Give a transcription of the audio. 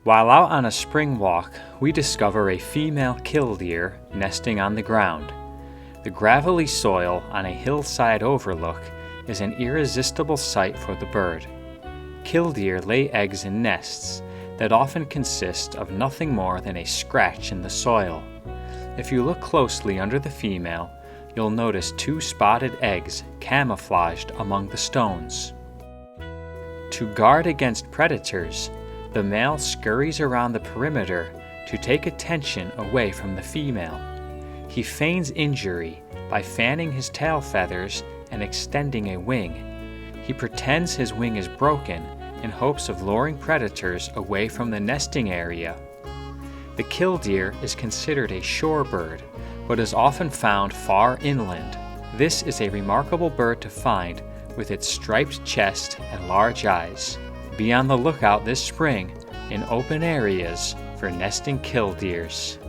While out on a spring walk, we discover a female killdeer nesting on the ground. The gravelly soil on a hillside overlook is an irresistible sight for the bird. Killdeer lay eggs in nests that often consist of nothing more than a scratch in the soil. If you look closely under the female, you'll notice 2 spotted eggs camouflaged among the stones. To guard against predators, the male scurries around the perimeter to take attention away from the female. He feigns injury by fanning his tail feathers and extending a wing. He pretends his wing is broken in hopes of luring predators away from the nesting area. The killdeer is considered a shore bird, but is often found far inland. This is a remarkable bird to find with its striped chest and large eyes. Be on the lookout this spring in open areas for nesting killdeers.